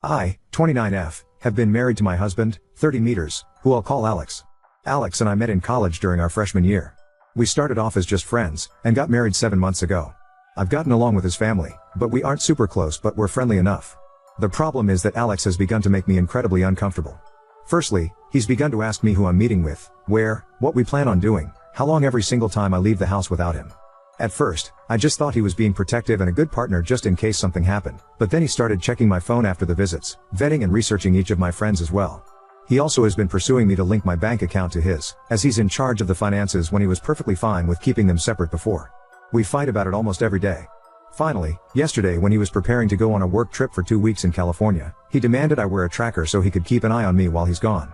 I, 29F, have been married to my husband, 30 meters, who I'll call Alex. Alex and I met in college during our freshman year. We started off as just friends, and got married 7 months ago. I've gotten along with his family, but we aren't super close, but we're friendly enough. The problem is that Alex has begun to make me incredibly uncomfortable. Firstly, he's begun to ask me who I'm meeting with, where, what we plan on doing, how long every single time I leave the house without him. At first, I just thought he was being protective and a good partner just in case something happened, but then he started checking my phone after the visits, vetting and researching each of my friends as well. He also has been pursuing me to link my bank account to his, as he's in charge of the finances when he was perfectly fine with keeping them separate before. We fight about it almost every day. Finally, yesterday when he was preparing to go on a work trip for 2 weeks in California, he demanded I wear a tracker so he could keep an eye on me while he's gone.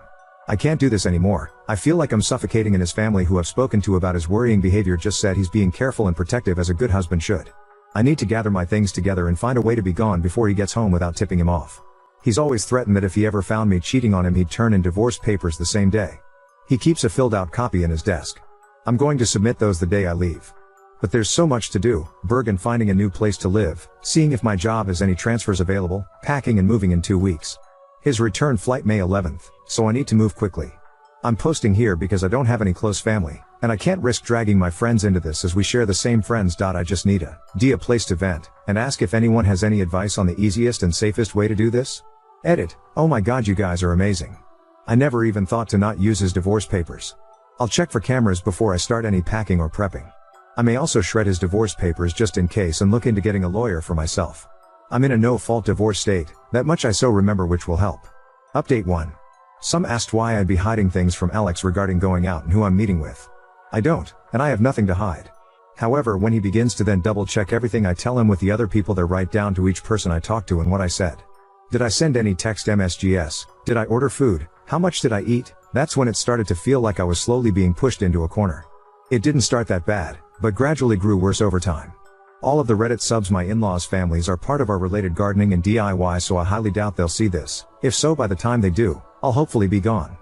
I can't do this anymore. I feel like I'm suffocating, and his family who I've spoken to about his worrying behavior just said he's being careful and protective as a good husband should. I need to gather my things together and find a way to be gone before he gets home without tipping him off. He's always threatened that if he ever found me cheating on him he'd turn in divorce papers the same day. He keeps a filled out copy in his desk. I'm going to submit those the day I leave. But there's so much to do, Bergen finding a new place to live, seeing if my job has any transfers available, packing and moving in 2 weeks. His return flight May 11th, so I need to move quickly. I'm posting here because I don't have any close family, and I can't risk dragging my friends into this as we share the same friends. I just need a place to vent, and ask if anyone has any advice on the easiest and safest way to do this. Edit. Oh my god, you guys are amazing. I never even thought to not use his divorce papers. I'll check for cameras before I start any packing or prepping. I may also shred his divorce papers just in case and look into getting a lawyer for myself. I'm in a no-fault divorce state, that much I so remember, which will help. Update 1. Some asked why I'd be hiding things from Alex regarding going out and who I'm meeting with. I don't, and I have nothing to hide. However, when he begins to then double-check everything I tell him with the other people there, right down to each person I talk to and what I said. Did I send any text MSGs? Did I order food? How much did I eat? That's when it started to feel like I was slowly being pushed into a corner. It didn't start that bad, but gradually grew worse over time. All of the Reddit subs my in-laws' families are part of our related gardening and DIY, so I highly doubt they'll see this. If so, by the time they do, I'll hopefully be gone.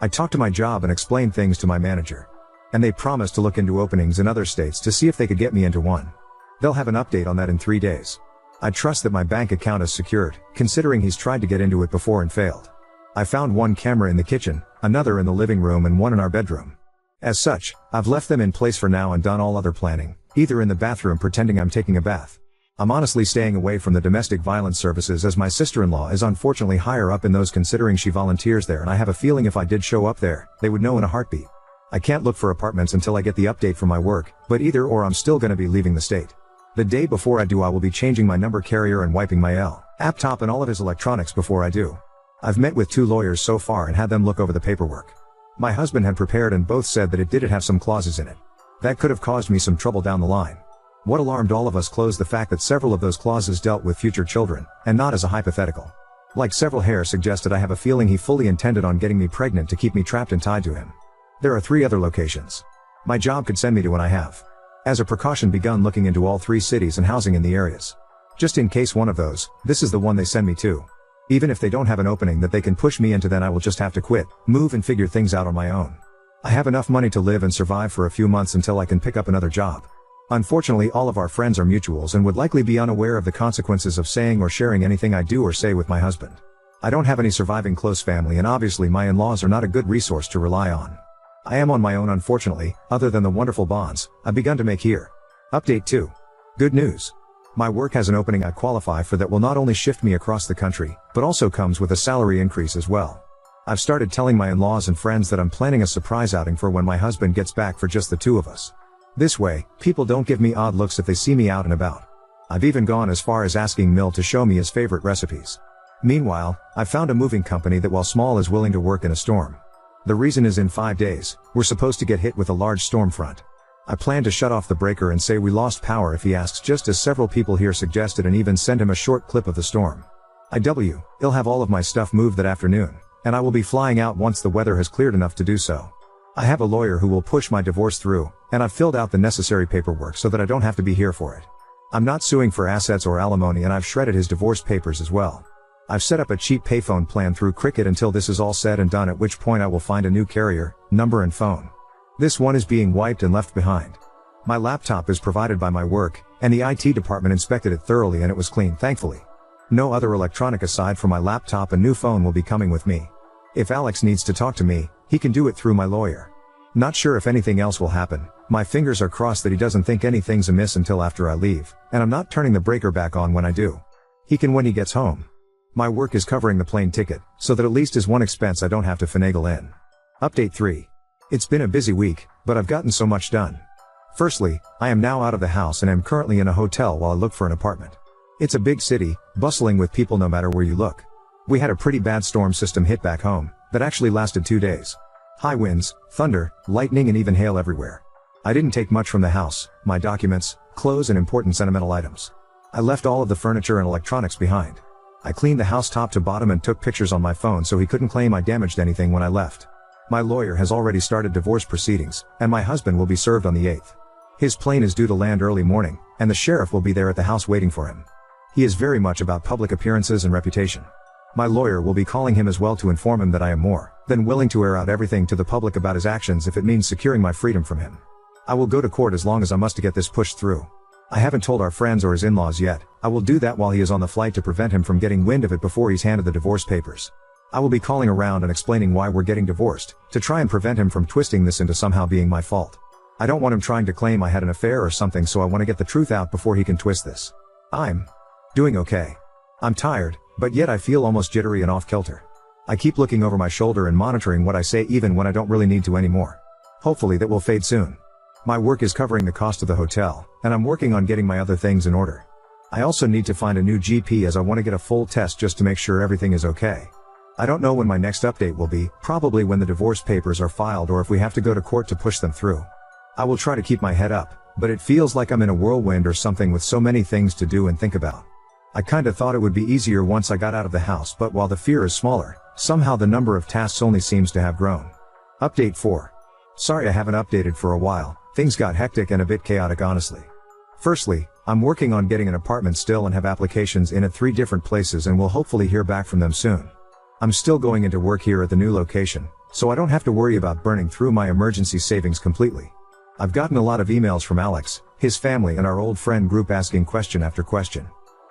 I talked to my job and explained things to my manager. And they promised to look into openings in other states to see if they could get me into one. They'll have an update on that in 3 days. I trust that my bank account is secured, considering he's tried to get into it before and failed. I found one camera in the kitchen, another in the living room, and one in our bedroom. As such, I've left them in place for now and done all other planning, either in the bathroom pretending I'm taking a bath. I'm honestly staying away from the domestic violence services as my sister-in-law is unfortunately higher up in those, considering she volunteers there, and I have a feeling if I did show up there, they would know in a heartbeat. I can't look for apartments until I get the update from my work, but either or I'm still gonna be leaving the state. The day before I do, I will be changing my number carrier and wiping my laptop and all of his electronics before I do. I've met with 2 lawyers so far and had them look over the paperwork. My husband had prepared and both said that it did have some clauses in it. That could have caused me some trouble down the line. What alarmed all of us closed the fact that several of those clauses dealt with future children, and not as a hypothetical. Like several hairs suggested, I have a feeling he fully intended on getting me pregnant to keep me trapped and tied to him. There are 3 other locations my job could send me to, and I have, as a precaution, begun looking into all 3 cities and housing in the areas. Just in case one of those, this is the one they send me to. Even if they don't have an opening that they can push me into, then I will just have to quit, move and figure things out on my own. I have enough money to live and survive for a few months until I can pick up another job. Unfortunately, all of our friends are mutuals and would likely be unaware of the consequences of saying or sharing anything I do or say with my husband. I don't have any surviving close family, and obviously my in-laws are not a good resource to rely on. I am on my own, unfortunately, other than the wonderful bonds I've begun to make here. Update 2. Good news. My work has an opening I qualify for that will not only shift me across the country, but also comes with a salary increase as well. I've started telling my in-laws and friends that I'm planning a surprise outing for when my husband gets back for just the 2 of us. This way, people don't give me odd looks if they see me out and about. I've even gone as far as asking Mill to show me his favorite recipes. Meanwhile, I've found a moving company that, while small, is willing to work in a storm. The reason is in 5 days, we're supposed to get hit with a large storm front. I plan to shut off the breaker and say we lost power if he asks, just as several people here suggested, and even send him a short clip of the storm. I'll have all of my stuff moved that afternoon, and I will be flying out once the weather has cleared enough to do so. I have a lawyer who will push my divorce through, and I've filled out the necessary paperwork so that I don't have to be here for it. I'm not suing for assets or alimony, and I've shredded his divorce papers as well. I've set up a cheap payphone plan through Cricket until this is all said and done, at which point I will find a new carrier, number and phone. This one is being wiped and left behind. My laptop is provided by my work, and the IT department inspected it thoroughly and it was clean, thankfully. No other electronic aside from my laptop and new phone will be coming with me. If Alex needs to talk to me, he can do it through my lawyer. Not sure if anything else will happen. My fingers are crossed that he doesn't think anything's amiss until after I leave, and I'm not turning the breaker back on when I do. He can when he gets home. My work is covering the plane ticket, so that at least is one expense I don't have to finagle in. Update 3. It's been a busy week, but I've gotten so much done. Firstly, I am now out of the house and am currently in a hotel while I look for an apartment. It's a big city, bustling with people no matter where you look. We had a pretty bad storm system hit back home, that actually lasted 2 days. High winds, thunder, lightning and even hail everywhere. I didn't take much from the house, my documents, clothes and important sentimental items. I left all of the furniture and electronics behind. I cleaned the house top to bottom and took pictures on my phone so he couldn't claim I damaged anything when I left. My lawyer has already started divorce proceedings, and my husband will be served on the 8th. His plane is due to land early morning, and the sheriff will be there at the house waiting for him. He is very much about public appearances and reputation. My lawyer will be calling him as well to inform him that I am more than willing to air out everything to the public about his actions if it means securing my freedom from him. I will go to court as long as I must to get this pushed through. I haven't told our friends or his in-laws yet. I will do that while he is on the flight to prevent him from getting wind of it before he's handed the divorce papers. I will be calling around and explaining why we're getting divorced, to try and prevent him from twisting this into somehow being my fault. I don't want him trying to claim I had an affair or something, so I want to get the truth out before he can twist this. I'm doing okay. I'm tired, but yet I feel almost jittery and off-kilter. I keep looking over my shoulder and monitoring what I say even when I don't really need to anymore. Hopefully that will fade soon. My work is covering the cost of the hotel, and I'm working on getting my other things in order. I also need to find a new GP as I want to get a full test just to make sure everything is okay. I don't know when my next update will be, probably when the divorce papers are filed or if we have to go to court to push them through. I will try to keep my head up, but it feels like I'm in a whirlwind or something with so many things to do and think about. I kinda thought it would be easier once I got out of the house, but while the fear is smaller, somehow the number of tasks only seems to have grown. Update 4. Sorry I haven't updated for a while, things got hectic and a bit chaotic honestly. Firstly, I'm working on getting an apartment still and have applications in at 3 different places and will hopefully hear back from them soon. I'm still going into work here at the new location, so I don't have to worry about burning through my emergency savings completely. I've gotten a lot of emails from Alex, his family and our old friend group asking question after question.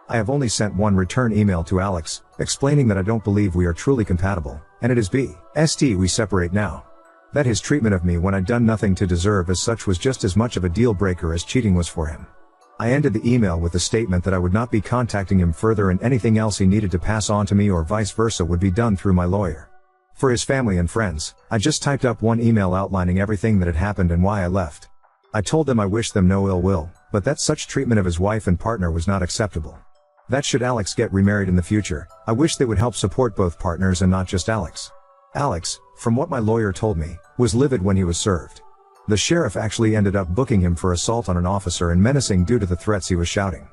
I have only sent one return email to Alex, explaining that I don't believe we are truly compatible, and it is BST we separate now. That his treatment of me when I'd done nothing to deserve as such was just as much of a deal breaker as cheating was for him. I ended the email with the statement that I would not be contacting him further and anything else he needed to pass on to me or vice versa would be done through my lawyer. For his family and friends, I just typed up one email outlining everything that had happened and why I left. I told them I wished them no ill will, but that such treatment of his wife and partner was not acceptable. That should Alex get remarried in the future, I wish they would help support both partners and not just Alex. Alex, from what my lawyer told me, was livid when he was served. The sheriff actually ended up booking him for assault on an officer and menacing due to the threats he was shouting.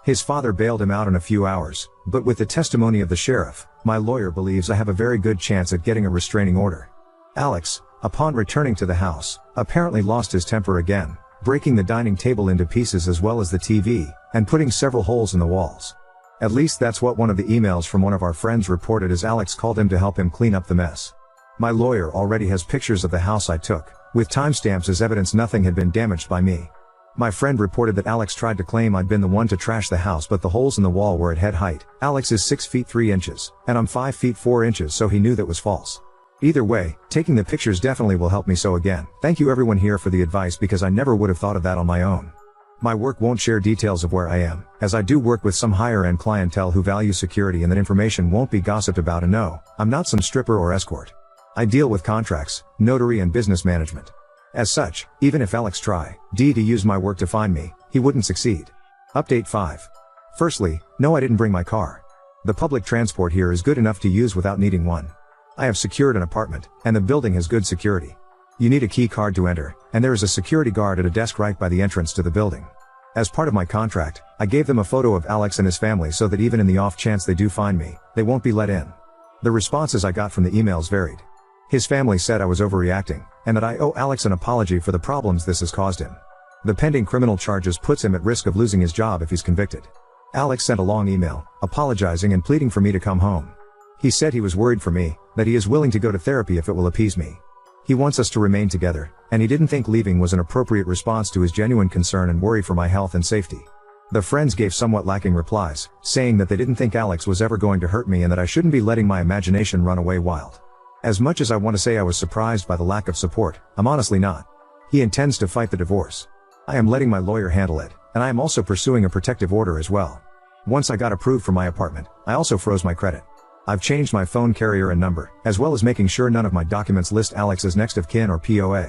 His father bailed him out in a few hours, but with the testimony of the sheriff, my lawyer believes I have a very good chance at getting a restraining order. Alex, upon returning to the house, apparently lost his temper again, breaking the dining table into pieces as well as the TV, and putting several holes in the walls. At least that's what one of the emails from one of our friends reported as Alex called him to help him clean up the mess. My lawyer already has pictures of the house I took, with timestamps as evidence nothing had been damaged by me. My friend reported that Alex tried to claim I'd been the one to trash the house, but the holes in the wall were at head height. Alex is 6 feet 3 inches, and I'm 5 feet 4 inches, so he knew that was false. Either way, taking the pictures definitely will help me. So again, thank you everyone here for the advice because I never would have thought of that on my own. My work won't share details of where I am, as I do work with some higher end clientele who value security and that information won't be gossiped about, and no, I'm not some stripper or escort. I deal with contracts, notary and business management. As such, even if Alex tried to use my work to find me, he wouldn't succeed. Update 5. Firstly, no, I didn't bring my car. The public transport here is good enough to use without needing one. I have secured an apartment, and the building has good security. You need a key card to enter, and there is a security guard at a desk right by the entrance to the building. As part of my contract, I gave them a photo of Alex and his family so that even in the off chance they do find me, they won't be let in. The responses I got from the emails varied. His family said I was overreacting, and that I owe Alex an apology for the problems this has caused him. The pending criminal charges puts him at risk of losing his job if he's convicted. Alex sent a long email, apologizing and pleading for me to come home. He said he was worried for me, that he is willing to go to therapy if it will appease me. He wants us to remain together, and he didn't think leaving was an appropriate response to his genuine concern and worry for my health and safety. The friends gave somewhat lacking replies, saying that they didn't think Alex was ever going to hurt me and that I shouldn't be letting my imagination run away wild. As much as I want to say I was surprised by the lack of support, I'm honestly not. He intends to fight the divorce. I am letting my lawyer handle it, and I am also pursuing a protective order as well. Once I got approved for my apartment, I also froze my credit. I've changed my phone carrier and number, as well as making sure none of my documents list Alex as next of kin or POA.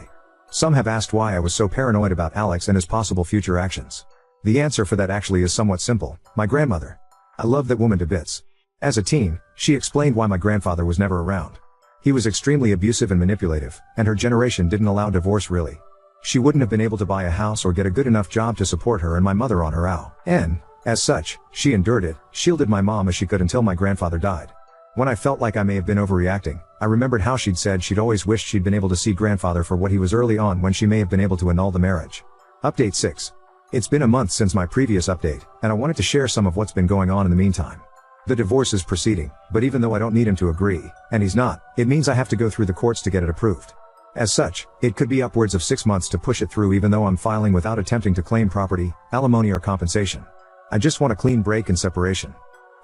Some have asked why I was so paranoid about Alex and his possible future actions. The answer for that actually is somewhat simple: my grandmother. I love that woman to bits. As a teen, she explained why my grandfather was never around. He was extremely abusive and manipulative, and her generation didn't allow divorce really. She wouldn't have been able to buy a house or get a good enough job to support her and my mother on her own. As such, she endured it, shielded my mom as she could until my grandfather died. When I felt like I may have been overreacting, I remembered how she'd said she'd always wished she'd been able to see grandfather for what he was early on when she may have been able to annul the marriage. Update 6. It's been a month since my previous update, and I wanted to share some of what's been going on in the meantime. The divorce is proceeding, but even though I don't need him to agree, and he's not, it means I have to go through the courts to get it approved. As such, it could be upwards of 6 months to push it through even though I'm filing without attempting to claim property, alimony or compensation. I just want a clean break and separation.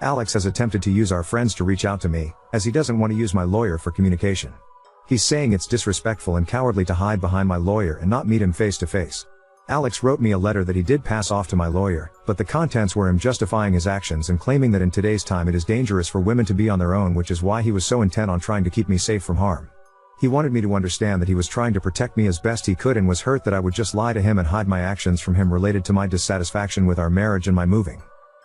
Alex has attempted to use our friends to reach out to me, as he doesn't want to use my lawyer for communication. He's saying it's disrespectful and cowardly to hide behind my lawyer and not meet him face to face. Alex wrote me a letter that he did pass off to my lawyer, but the contents were him justifying his actions and claiming that in today's time it is dangerous for women to be on their own, which is why he was so intent on trying to keep me safe from harm. He wanted me to understand that he was trying to protect me as best he could and was hurt that I would just lie to him and hide my actions from him related to my dissatisfaction with our marriage and my moving.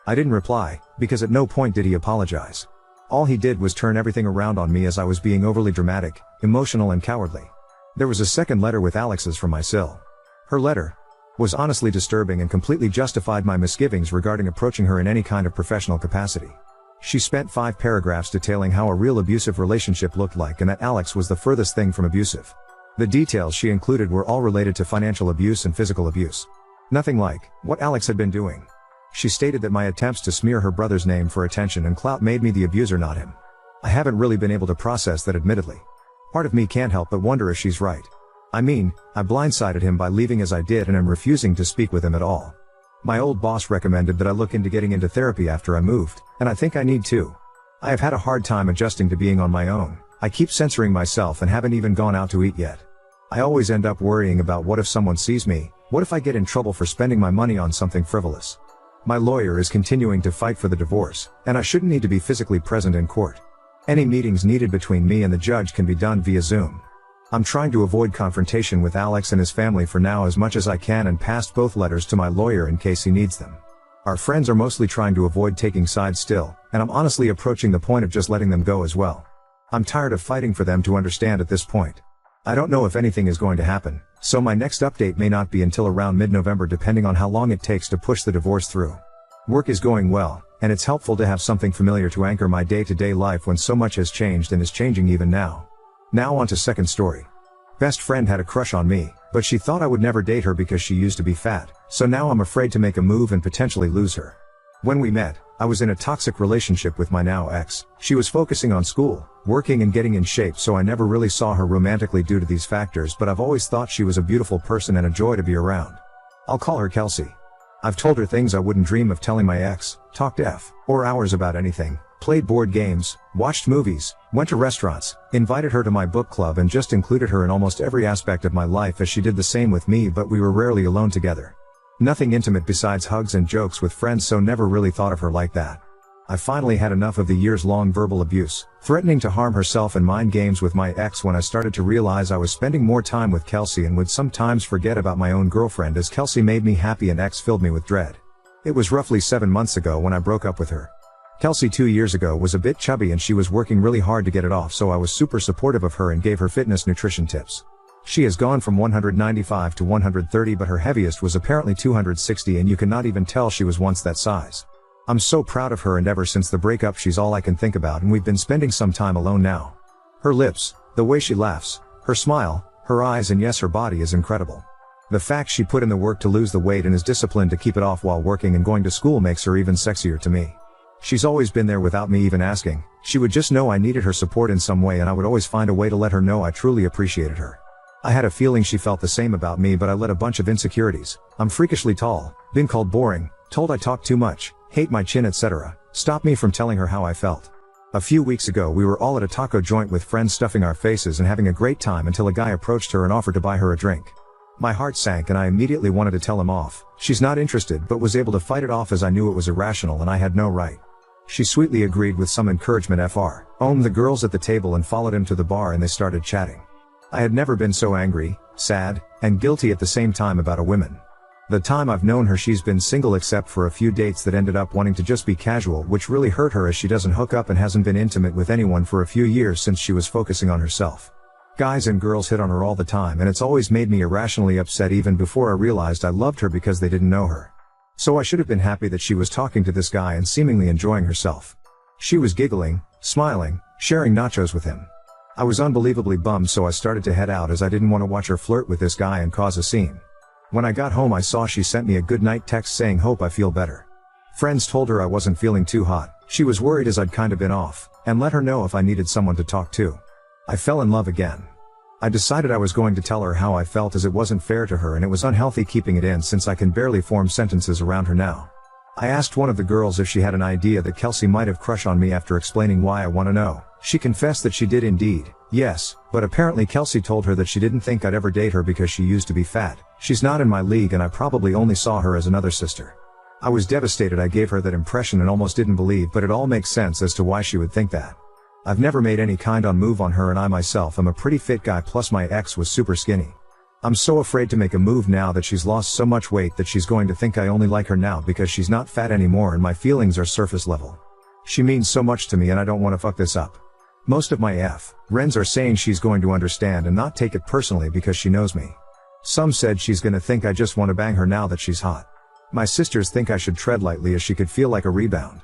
I didn't reply, because at no point did he apologize. All he did was turn everything around on me as I was being overly dramatic, emotional and cowardly. There was a second letter with Alex's from my sil. Her letter was honestly disturbing and completely justified my misgivings regarding approaching her in any kind of professional capacity. She spent 5 paragraphs detailing how a real abusive relationship looked like and that Alex was the furthest thing from abusive. The details she included were all related to financial abuse and physical abuse. Nothing like what Alex had been doing. She stated that my attempts to smear her brother's name for attention and clout made me the abuser, not him. I haven't really been able to process that, admittedly. Part of me can't help but wonder if she's right. I mean, I blindsided him by leaving as I did and am refusing to speak with him at all. My old boss recommended that I look into getting into therapy after I moved, and I think I need to. I have had a hard time adjusting to being on my own. I keep censoring myself and haven't even gone out to eat yet. I always end up worrying about what if someone sees me, what if I get in trouble for spending my money on something frivolous. My lawyer is continuing to fight for the divorce, and I shouldn't need to be physically present in court. Any meetings needed between me and the judge can be done via Zoom. I'm trying to avoid confrontation with Alex and his family for now as much as I can and passed both letters to my lawyer in case he needs them. Our friends are mostly trying to avoid taking sides still, and I'm honestly approaching the point of just letting them go as well. I'm tired of fighting for them to understand at this point. I don't know if anything is going to happen, so my next update may not be until around mid-November depending on how long it takes to push the divorce through. Work is going well, and it's helpful to have something familiar to anchor my day-to-day life when so much has changed and is changing even now. Now on to second story. Best friend had a crush on me, but she thought I would never date her because she used to be fat, so now I'm afraid to make a move and potentially lose her. When we met, I was in a toxic relationship with my now ex. She was focusing on school, working and getting in shape, so I never really saw her romantically due to these factors, but I've always thought she was a beautiful person and a joy to be around. I'll call her Kelsey. I've told her things I wouldn't dream of telling my ex, talked F or hours about anything, played board games, watched movies, went to restaurants, invited her to my book club and just included her in almost every aspect of my life as she did the same with me, but we were rarely alone together. Nothing intimate besides hugs and jokes with friends, so never really thought of her like that. I finally had enough of the years-long verbal abuse, threatening to harm herself and mind games with my ex when I started to realize I was spending more time with Kelsey and would sometimes forget about my own girlfriend as Kelsey made me happy and ex filled me with dread. It was roughly 7 months ago when I broke up with her. Kelsey 2 years ago was a bit chubby and she was working really hard to get it off, so I was super supportive of her and gave her fitness nutrition tips. She has gone from 195 to 130, but her heaviest was apparently 260 and you cannot even tell she was once that size. I'm so proud of her, and ever since the breakup she's all I can think about, and we've been spending some time alone now. Her lips, the way she laughs, her smile, her eyes, and yes, her body is incredible. The fact she put in the work to lose the weight and is disciplined to keep it off while working and going to school makes her even sexier to me. She's always been there without me even asking. She would just know I needed her support in some way and I would always find a way to let her know I truly appreciated her. I had a feeling she felt the same about me, but I let a bunch of insecurities. I'm freakishly tall, been called boring, Told I talked too much, hate my chin, etc. Stopped me from telling her how I felt. A few weeks ago we were all at a taco joint with friends stuffing our faces and having a great time until a guy approached her and offered to buy her a drink. My heart sank and I immediately wanted to tell him off. She's not interested but was able to fight it off as I knew it was irrational and I had no right. She sweetly agreed with some encouragement the girls at the table and followed him to the bar and they started chatting. I had never been so angry, sad, and guilty at the same time about a woman. The time I've known her she's been single except for a few dates that ended up wanting to just be casual, which really hurt her as she doesn't hook up and hasn't been intimate with anyone for a few years since she was focusing on herself. Guys and girls hit on her all the time and it's always made me irrationally upset even before I realized I loved her because they didn't know her. So I should have been happy that she was talking to this guy and seemingly enjoying herself. She was giggling, smiling, sharing nachos with him. I was unbelievably bummed so I started to head out as I didn't want to watch her flirt with this guy and cause a scene. When I got home I saw she sent me a good night text saying hope I feel better. Friends told her I wasn't feeling too hot, she was worried as I'd kinda been off, and let her know if I needed someone to talk to. I fell in love again. I decided I was going to tell her how I felt as it wasn't fair to her and it was unhealthy keeping it in since I can barely form sentences around her now. I asked one of the girls if she had an idea that Kelsey might have crush on me after explaining why I want to know. She confessed that she did indeed, yes, but apparently Kelsey told her that she didn't think I'd ever date her because she used to be fat. She's not in my league and I probably only saw her as another sister. I was devastated I gave her that impression and almost didn't believe, but it all makes sense as to why she would think that. I've never made any kind of move on her and I myself am a pretty fit guy plus my ex was super skinny. I'm so afraid to make a move now that she's lost so much weight that she's going to think I only like her now because she's not fat anymore and my feelings are surface level. She means so much to me and I don't want to fuck this up. Most of my friends are saying she's going to understand and not take it personally because she knows me. Some said she's gonna think I just want to bang her now that she's hot. My sisters think I should tread lightly as she could feel like a rebound.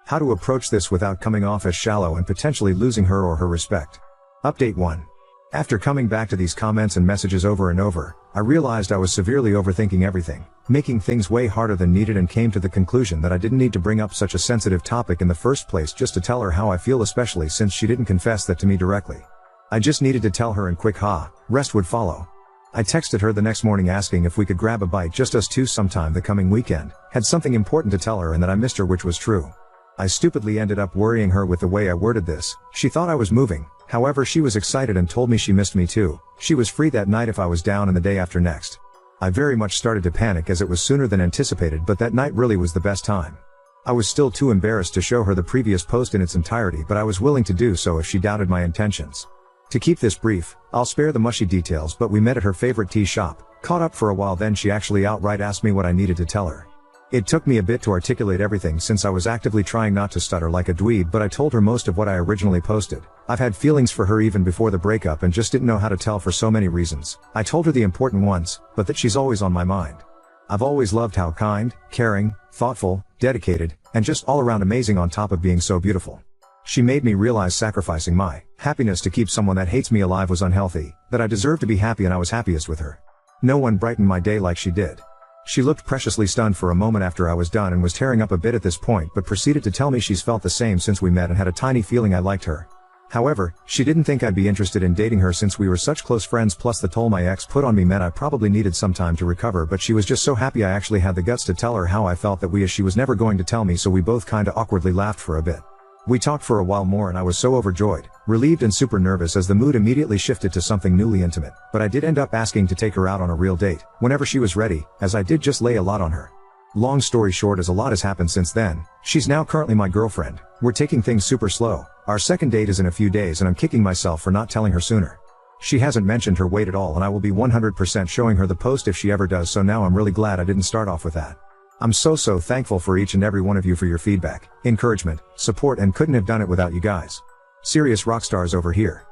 How to approach this without coming off as shallow and potentially losing her or her respect. Update 1. After coming back to these comments and messages over and over, I realized I was severely overthinking everything, making things way harder than needed and came to the conclusion that I didn't need to bring up such a sensitive topic in the first place just to tell her how I feel, especially since she didn't confess that to me directly. I just needed to tell her and quick rest would follow. I texted her the next morning asking if we could grab a bite, just us two sometime the coming weekend, had something important to tell her and that I missed her, which was true. I stupidly ended up worrying her with the way I worded this. She thought I was moving, however she was excited and told me she missed me too. She was free that night if I was down and the day after next. I very much started to panic as it was sooner than anticipated, but that night really was the best time. I was still too embarrassed to show her the previous post in its entirety, but I was willing to do so if she doubted my intentions. To keep this brief, I'll spare the mushy details, but we met at her favorite tea shop, caught up for a while, then she actually outright asked me what I needed to tell her. It took me a bit to articulate everything since I was actively trying not to stutter like a dweeb, but I told her most of what I originally posted. I've had feelings for her even before the breakup and just didn't know how to tell for so many reasons. I told her the important ones, but that she's always on my mind. I've always loved how kind, caring, thoughtful, dedicated, and just all around amazing on top of being so beautiful. She made me realize sacrificing my happiness to keep someone that hates me alive was unhealthy, that I deserved to be happy and I was happiest with her. No one brightened my day like she did. She looked preciously stunned for a moment after I was done and was tearing up a bit at this point, but proceeded to tell me she's felt the same since we met and had a tiny feeling I liked her. However, she didn't think I'd be interested in dating her since we were such close friends, plus the toll my ex put on me meant I probably needed some time to recover, but she was just so happy I actually had the guts to tell her how I felt that she was never going to tell me, so we both kinda awkwardly laughed for a bit. We talked for a while more and I was so overjoyed, relieved and super nervous as the mood immediately shifted to something newly intimate, but I did end up asking to take her out on a real date, whenever she was ready, as I did just lay a lot on her. Long story short, as a lot has happened since then, she's now currently my girlfriend. We're taking things super slow. Our second date is in a few days and I'm kicking myself for not telling her sooner. She hasn't mentioned her weight at all and I will be 100% showing her the post if she ever does, so now I'm really glad I didn't start off with that. I'm so thankful for each and every one of you for your feedback, encouragement, support, and couldn't have done it without you guys. Serious rock stars over here.